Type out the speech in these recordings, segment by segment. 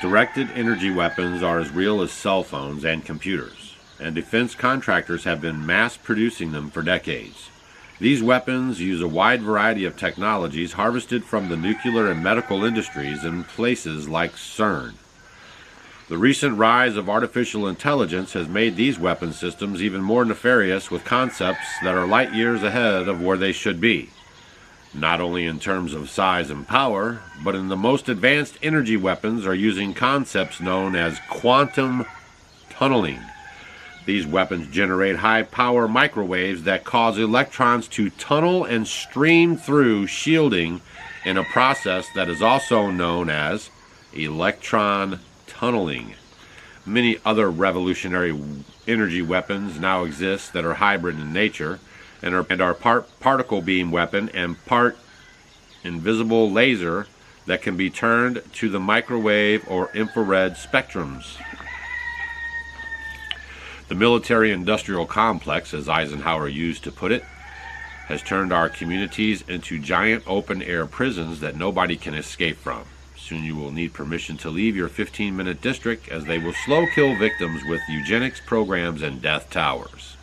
Directed energy weapons are as real as cell phones and computers, and defense contractors have been mass producing them for decades. These weapons use a wide variety of technologies harvested from the nuclear and medical industries in places like CERN. The recent rise of artificial intelligence has made these weapon systems even more nefarious, with concepts that are light years ahead of where they should be, not only in terms of size and power, but in the most advanced energy weapons are using concepts known as quantum tunneling. These weapons generate high-power microwaves that cause electrons to tunnel and stream through shielding in a process that is also known as electron tunneling. Many other revolutionary energy weapons now exist that are hybrid in nature and are part particle beam weapon and part invisible laser that can be turned to the microwave or infrared spectrums. The military-industrial complex, as Eisenhower used to put it, has turned our communities into giant open-air prisons that nobody can escape from. Soon you will need permission to leave your 15-minute district, as they will slow kill victims with eugenics programs and death towers.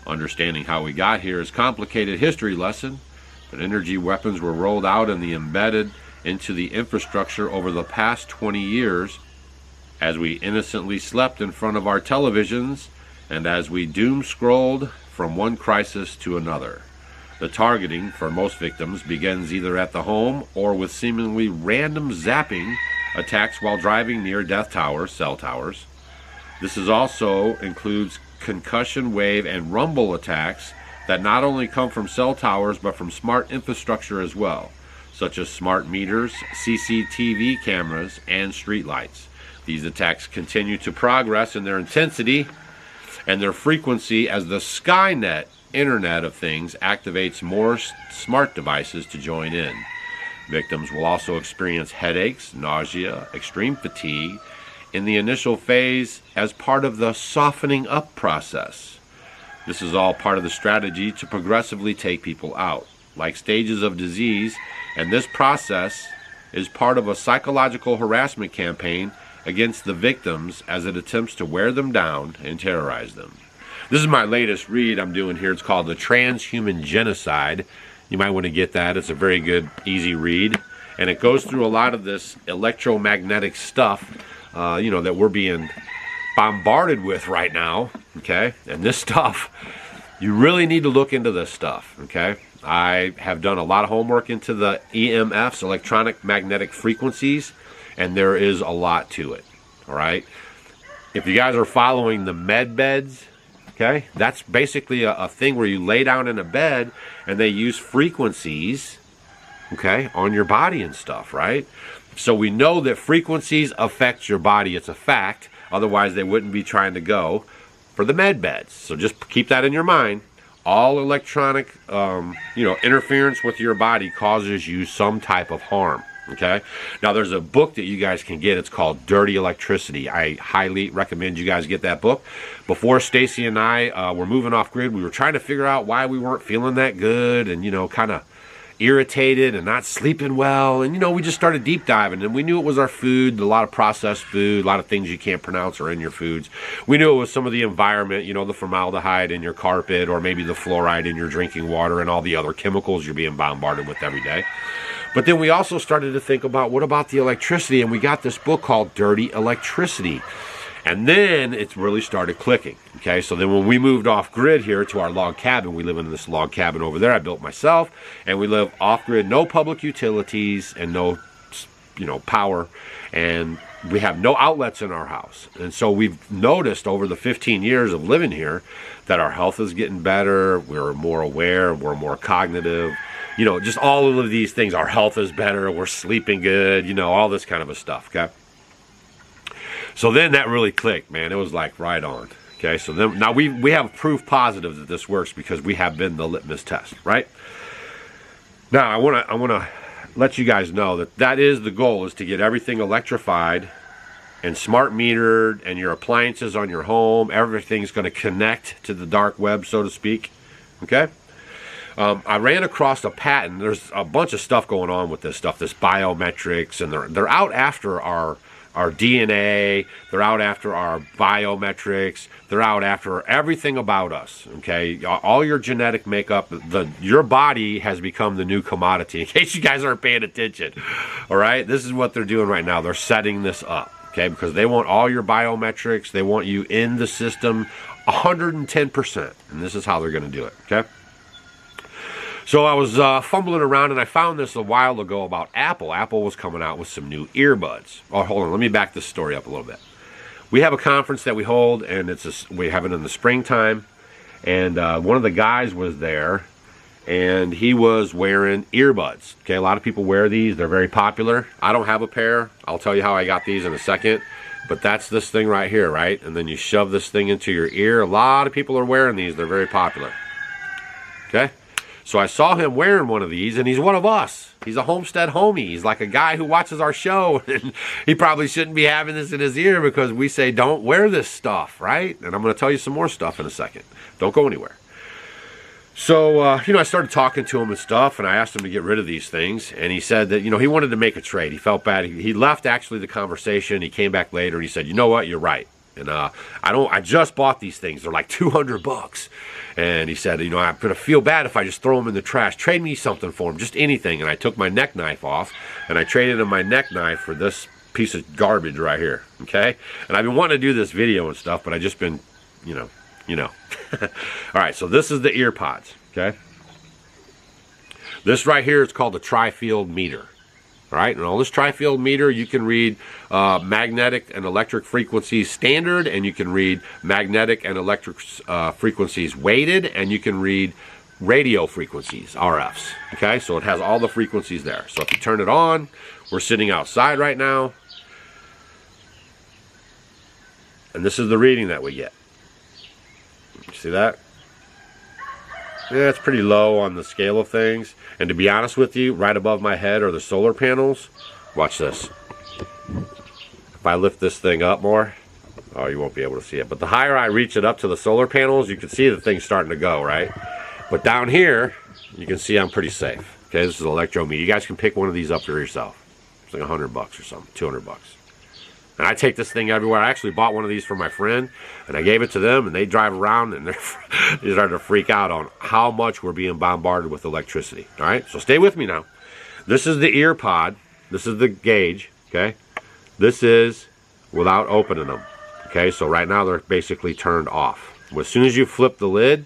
Understanding how we got here is a complicated history lesson, but energy weapons were rolled out and embedded into the infrastructure over the past 20 years as we innocently slept in front of our televisions and as we doom-scrolled from one crisis to another. The targeting for most victims begins either at the home or with seemingly random zapping attacks while driving near death towers, cell towers. This also includes concussion wave and rumble attacks that not only come from cell towers but from smart infrastructure as well, such as smart meters, CCTV cameras, and streetlights. These attacks continue to progress in their intensity and their frequency as the Skynet Internet of Things activates more smart devices to join in. Victims will also experience headaches, nausea, extreme fatigue in the initial phase as part of the softening up process. This is all part of the strategy to progressively take people out, like stages of disease, and this process is part of a psychological harassment campaign against the victims as it attempts to wear them down and terrorize them. This is my latest read I'm doing here. It's called The Transhuman Genocide. You might want to get that. It's a very good, easy read. And it goes through a lot of this electromagnetic stuff, that we're being bombarded with right now, okay? And this stuff, you really need to look into this stuff, okay? I have done a lot of homework into the EMFs, electronic magnetic frequencies, and there is a lot to it, all right? If you guys are following the med beds, okay, that's basically a thing where you lay down in a bed and they use frequencies, okay, on your body and stuff, right? So we know that frequencies affect your body. It's a fact. Otherwise, they wouldn't be trying to go for the med beds. So just keep that in your mind. All electronic, interference with your body causes you some type of harm. Okay. Now there's a book that you guys can get. It's called Dirty Electricity. I highly recommend you guys get that book. Before Stacy and I were moving off grid, we were trying to figure out why we weren't feeling that good and, kind of irritated and not sleeping well. And, we just started deep diving, and we knew it was our food, a lot of processed food, a lot of things you can't pronounce are in your foods. We knew it was some of the environment, the formaldehyde in your carpet, or maybe the fluoride in your drinking water and all the other chemicals you're being bombarded with every day. But then we also started to think about, what about the electricity? And we got this book called Dirty Electricity. And then it really started clicking. Okay, so then when we moved off grid here to our log cabin, we live in this log cabin over there I built myself, and we live off grid, no public utilities and no, power, and we have no outlets in our house. And so we've noticed over the 15 years of living here that our health is getting better, we're more aware, we're more cognitive, just all of these things. Our health is better, we're sleeping good, all this kind of a stuff, okay? So then that really clicked, man. It was like right on. Okay, so then now we have proof positive that this works because we have been the litmus test, right? Now I want to let you guys know that is the goal, is to get everything electrified and smart metered, and your appliances on your home, everything's going to connect to the dark web, so to speak. Okay. I ran across a patent. There's a bunch of stuff going on with this stuff, this biometrics, and they're out after our our DNA. They're out after our biometrics. They're out after everything about us. Okay, all your genetic makeup. Your body has become the new commodity. In case you guys aren't paying attention, all right. This is what they're doing right now. They're setting this up. Okay, because they want all your biometrics. They want you in the system 110%. And this is how they're going to do it. Okay. So I was fumbling around and I found this a while ago about Apple. Apple was coming out with some new earbuds. Oh, hold on. Let me back this story up a little bit. We have a conference that we hold, and we have it in the springtime. And one of the guys was there, and he was wearing earbuds. Okay, a lot of people wear these. They're very popular. I don't have a pair. I'll tell you how I got these in a second. But that's this thing right here, right? And then you shove this thing into your ear. A lot of people are wearing these. They're very popular. Okay? So I saw him wearing one of these, and he's one of us. He's a Homestead homie. He's like a guy who watches our show, and he probably shouldn't be having this in his ear because we say, don't wear this stuff, right? And I'm going to tell you some more stuff in a second. Don't go anywhere. So, I started talking to him and stuff, and I asked him to get rid of these things, and he said that, he wanted to make a trade. He felt bad. He left, actually, the conversation. He came back later, and he said, you know what, you're right. And I just bought these things. They're like $200. And he said, I'm going to feel bad if I just throw them in the trash. Trade me something for them, just anything. And I took my neck knife off, and I traded him my neck knife for this piece of garbage right here, okay? And I've been wanting to do this video and stuff, but I've just been, All right, so this is the ear pods, okay? This right here is called the tri-field meter. All right, and on this tri-field meter, you can read magnetic and electric frequencies standard, and you can read magnetic and electric frequencies weighted, and you can read radio frequencies, RFs. Okay, so it has all the frequencies there. So if you turn it on, we're sitting outside right now, and this is the reading that we get. You see that? Yeah, it's pretty low on the scale of things. And to be honest with you, right above my head are the solar panels. Watch this. If I lift this thing up more, oh, you won't be able to see it. But the higher I reach it up to the solar panels, you can see the thing's starting to go, right? But down here, you can see I'm pretty safe. Okay, this is an electrometer. You guys can pick one of these up for yourself. It's like $100 or something, $200. And I take this thing everywhere. I actually bought one of these for my friend, and I gave it to them, and they drive around, and they're starting to freak out on how much we're being bombarded with electricity. All right, so stay with me now. This is the ear pod. This is the gauge, okay? This is without opening them, okay? So right now they're basically turned off. Well, as soon as you flip the lid,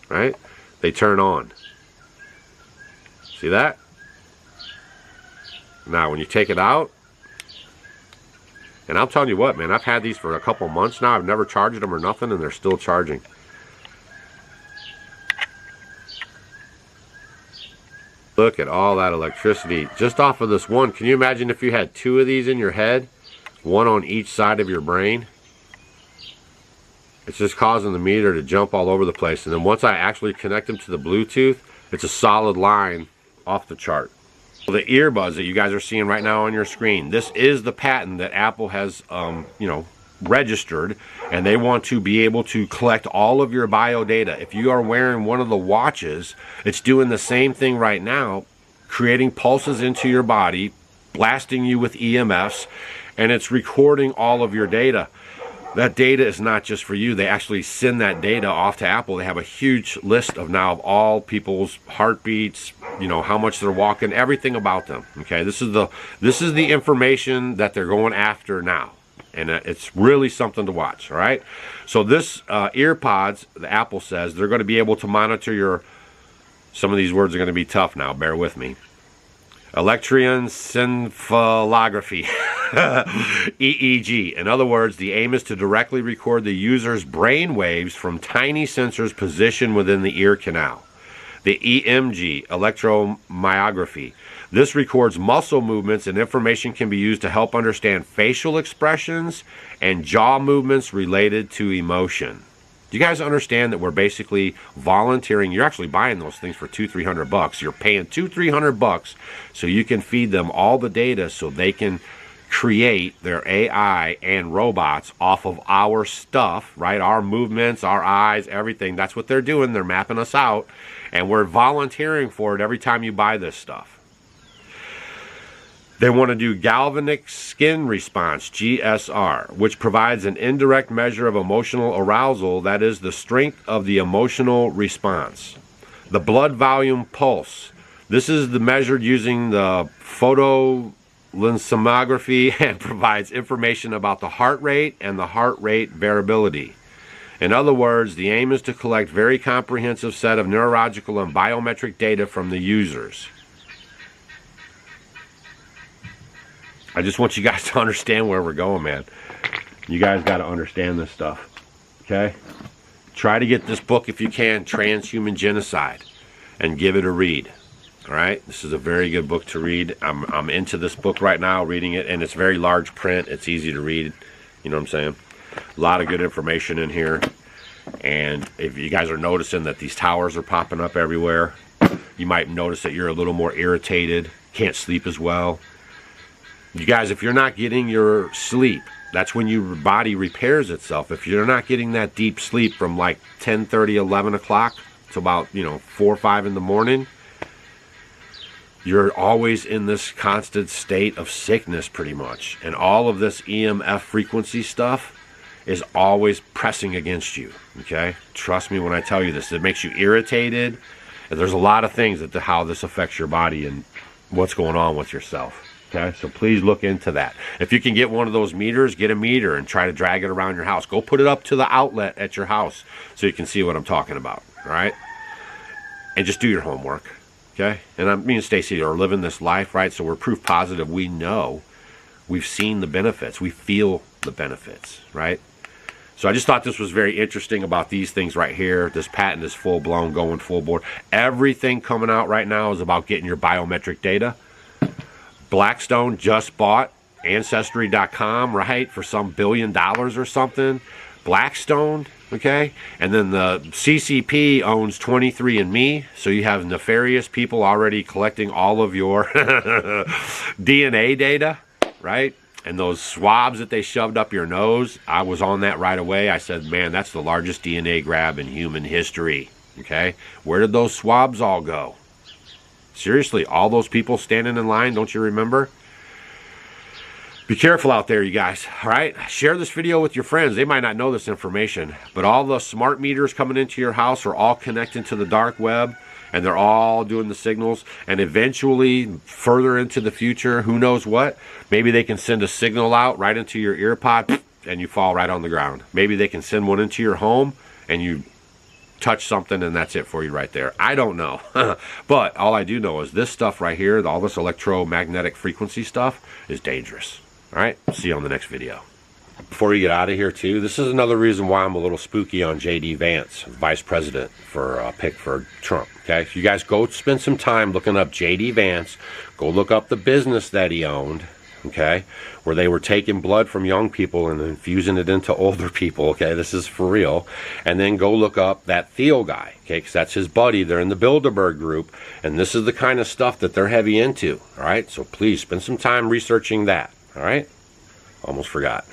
right, they turn on. See that? Now, when you take it out, and I'm telling you what, man, I've had these for a couple months now. I've never charged them or nothing, and they're still charging. Look at all that electricity just off of this one. Can you imagine if you had two of these in your head, one on each side of your brain? It's just causing the meter to jump all over the place. And then once I actually connect them to the Bluetooth, it's a solid line off the chart. The earbuds that you guys are seeing right now on your screen, this is the patent that Apple has, registered, and they want to be able to collect all of your bio data. If you are wearing one of the watches, it's doing the same thing right now, creating pulses into your body, blasting you with EMFs, and it's recording all of your data. That data is not just for you. They actually send that data off to Apple. They have a huge list of all people's heartbeats, how much they're walking, everything about them. Okay, this is the information that they're going after now, and it's really something to watch. All right, so this ear pods, the Apple says they're going to be able to monitor your. Some of these words are going to be tough now. Bear with me. Electroencephalography, EEG. In other words, the aim is to directly record the user's brain waves from tiny sensors positioned within the ear canal. The EMG, electromyography. This records muscle movements, and information can be used to help understand facial expressions and jaw movements related to emotion. Do you guys understand that we're basically volunteering? You're actually buying those things for $200-300. You're paying $200-300 so you can feed them all the data so they can create their AI and robots off of our stuff, right? Our movements, our eyes, everything. That's what they're doing. They're mapping us out, and we're volunteering for it every time you buy this stuff. They want to do galvanic skin response, GSR, which provides an indirect measure of emotional arousal, that is, the strength of the emotional response. The blood volume pulse. This is measured using the photolensomography and provides information about the heart rate and the heart rate variability. In other words, the aim is to collect very comprehensive set of neurological and biometric data from the users. I just want you guys to understand where we're going, man. You guys got to understand this stuff, okay? Try to get this book, if you can, Transhuman Genocide, and give it a read, all right? This is a very good book to read. I'm into this book right now, reading it, and it's very large print. It's easy to read, you know what I'm saying? A lot of good information in here. And if you guys are noticing that these towers are popping up everywhere, you might notice that you're a little more irritated, can't sleep as well. You guys, if you're not getting your sleep, that's when your body repairs itself. If you're not getting that deep sleep from like 10:30, 11 o'clock to about, 4 or 5 in the morning, you're always in this constant state of sickness pretty much. And all of this EMF frequency stuff is always pressing against you, okay? Trust me when I tell you this. It makes you irritated. And there's a lot of things that how this affects your body and what's going on with yourself. Okay, so please look into that. If you can get one of those meters, get a meter and try to drag it around your house. Go put it up to the outlet at your house so you can see what I'm talking about, all right? And just do your homework, okay? And me and Stacy are living this life, right? So we're proof positive. We know. We've seen the benefits. We feel the benefits, right? So I just thought this was very interesting about these things right here. This patent is full-blown, going full board. Everything coming out right now is about getting your biometric data. Blackstone just bought Ancestry.com, right, for some $1 billion or something. Blackstone, okay? And then the CCP owns 23andMe, so you have nefarious people already collecting all of your DNA data, right? And those swabs that they shoved up your nose, I was on that right away. I said, man, that's the largest DNA grab in human history, okay? Where did those swabs all go? Seriously, all those people standing in line, don't you remember? Be careful out there, you guys, all right? Share this video with your friends. They might not know this information, but all the smart meters coming into your house are all connecting to the dark web, and they're all doing the signals, and eventually, further into the future, who knows what, maybe they can send a signal out right into your ear pod, and you fall right on the ground. Maybe they can send one into your home, and you touch something and that's it for you right there. I don't know. But all I do know is this stuff right here, all this electromagnetic frequency stuff is dangerous. All right, see you on the next video. Before you get out of here too, this is another reason why I'm a little spooky on J.D. Vance, vice president for pick for Trump. Okay, so you guys go spend some time looking up J.D. Vance. Go look up the business that he owned. Okay, where they were taking blood from young people and infusing it into older people. Okay, this is for real. And then go look up that Thiel guy, okay, because that's his buddy. They're in the Bilderberg group, and this is the kind of stuff that they're heavy into. All right, so please spend some time researching that. All right, almost forgot.